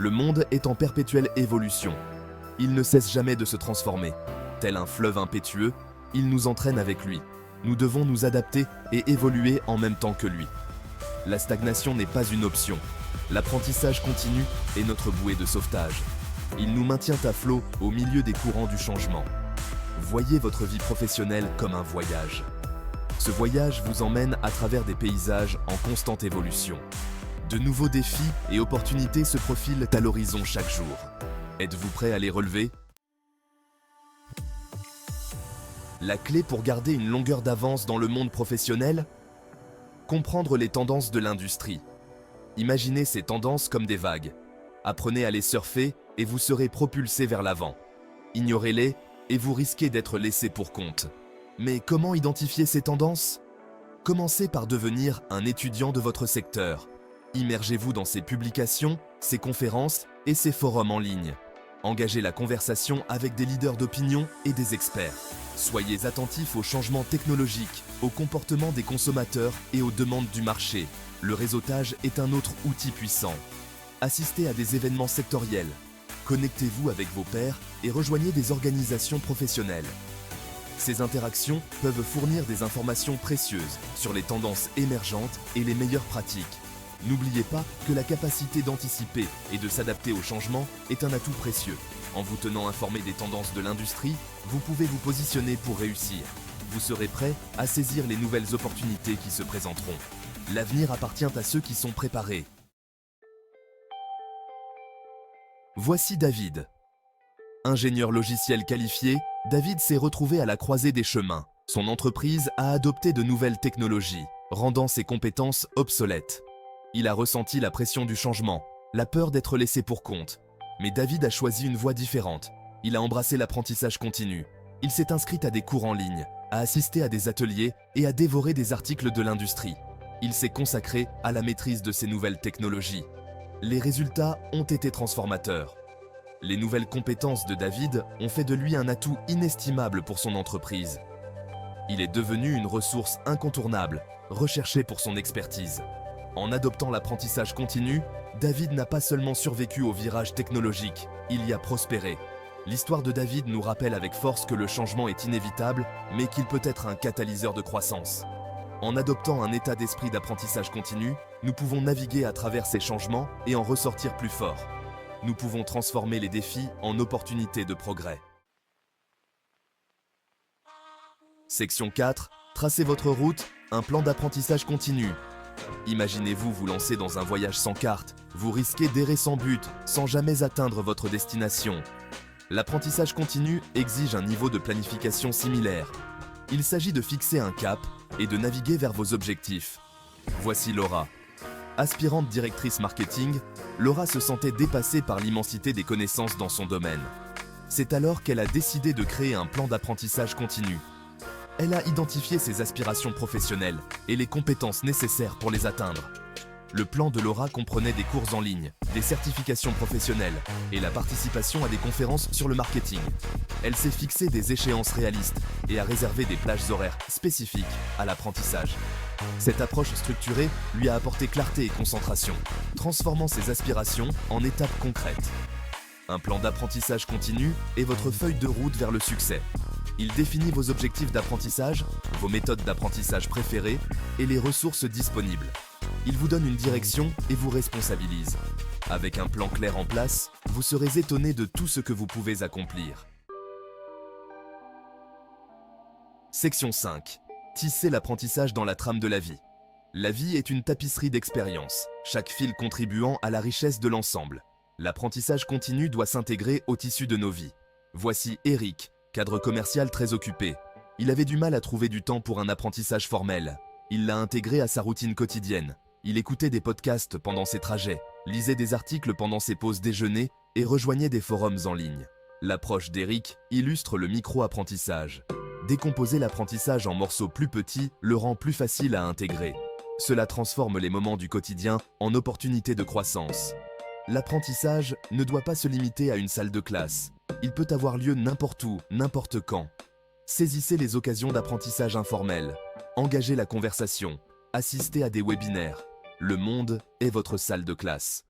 Le monde est en perpétuelle évolution. Il ne cesse jamais de se transformer. Tel un fleuve impétueux, il nous entraîne avec lui. Nous devons nous adapter et évoluer en même temps que lui. La stagnation n'est pas une option. L'apprentissage continu est notre bouée de sauvetage. Il nous maintient à flot au milieu des courants du changement. Voyez votre vie professionnelle comme un voyage. Ce voyage vous emmène à travers des paysages en constante évolution. De nouveaux défis et opportunités se profilent à l'horizon chaque jour. Êtes-vous prêt à les relever? La clé pour garder une longueur d'avance dans le monde professionnel? Comprendre les tendances de l'industrie. Imaginez ces tendances comme des vagues. Apprenez à les surfer et vous serez propulsé vers l'avant. Ignorez-les et vous risquez d'être laissé pour compte. Mais comment identifier ces tendances? Commencez par devenir un étudiant de votre secteur. Immergez-vous dans ses publications, ses conférences et ses forums en ligne. Engagez la conversation avec des leaders d'opinion et des experts. Soyez attentifs aux changements technologiques, au comportement des consommateurs et aux demandes du marché. Le réseautage est un autre outil puissant. Assistez à des événements sectoriels. Connectez-vous avec vos pairs et rejoignez des organisations professionnelles. Ces interactions peuvent fournir des informations précieuses sur les tendances émergentes et les meilleures pratiques. N'oubliez pas que la capacité d'anticiper et de s'adapter aux changements est un atout précieux. En vous tenant informé des tendances de l'industrie, vous pouvez vous positionner pour réussir. Vous serez prêt à saisir les nouvelles opportunités qui se présenteront. L'avenir appartient à ceux qui sont préparés. Voici David. Ingénieur logiciel qualifié, David s'est retrouvé à la croisée des chemins. Son entreprise a adopté de nouvelles technologies, rendant ses compétences obsolètes. Il a ressenti la pression du changement, la peur d'être laissé pour compte. Mais David a choisi une voie différente. Il a embrassé l'apprentissage continu. Il s'est inscrit à des cours en ligne, a assisté à des ateliers et a dévoré des articles de l'industrie. Il s'est consacré à la maîtrise de ces nouvelles technologies. Les résultats ont été transformateurs. Les nouvelles compétences de David ont fait de lui un atout inestimable pour son entreprise. Il est devenu une ressource incontournable, recherchée pour son expertise. En adoptant l'apprentissage continu, David n'a pas seulement survécu au virage technologique, il y a prospéré. L'histoire de David nous rappelle avec force que le changement est inévitable, mais qu'il peut être un catalyseur de croissance. En adoptant un état d'esprit d'apprentissage continu, nous pouvons naviguer à travers ces changements et en ressortir plus forts. Nous pouvons transformer les défis en opportunités de progrès. Section 4. Tracez votre route, un plan d'apprentissage continu. Imaginez-vous vous lancer dans un voyage sans carte. Vous risquez d'errer sans but, sans jamais atteindre votre destination. L'apprentissage continu exige un niveau de planification similaire. Il s'agit de fixer un cap et de naviguer vers vos objectifs. Voici Laura. Aspirante directrice marketing, Laura se sentait dépassée par l'immensité des connaissances dans son domaine. C'est alors qu'elle a décidé de créer un plan d'apprentissage continu. Elle a identifié ses aspirations professionnelles et les compétences nécessaires pour les atteindre. Le plan de Laura comprenait des cours en ligne, des certifications professionnelles et la participation à des conférences sur le marketing. Elle s'est fixé des échéances réalistes et a réservé des plages horaires spécifiques à l'apprentissage. Cette approche structurée lui a apporté clarté et concentration, transformant ses aspirations en étapes concrètes. Un plan d'apprentissage continu est votre feuille de route vers le succès. Il définit vos objectifs d'apprentissage, vos méthodes d'apprentissage préférées et les ressources disponibles. Il vous donne une direction et vous responsabilise. Avec un plan clair en place, vous serez étonné de tout ce que vous pouvez accomplir. Section 5. Tisser l'apprentissage dans la trame de la vie. La vie est une tapisserie d'expériences, chaque fil contribuant à la richesse de l'ensemble. L'apprentissage continu doit s'intégrer au tissu de nos vies. Voici Eric, cadre commercial très occupé. Il avait du mal à trouver du temps pour un apprentissage formel. Il l'a intégré à sa routine quotidienne. Il écoutait des podcasts pendant ses trajets, lisait des articles pendant ses pauses déjeuner et rejoignait des forums en ligne. L'approche d'Eric illustre le micro-apprentissage. Décomposer l'apprentissage en morceaux plus petits le rend plus facile à intégrer. Cela transforme les moments du quotidien en opportunités de croissance. L'apprentissage ne doit pas se limiter à une salle de classe. Il peut avoir lieu n'importe où, n'importe quand. Saisissez les occasions d'apprentissage informel. Engagez la conversation. Assistez à des webinaires. Le monde est votre salle de classe.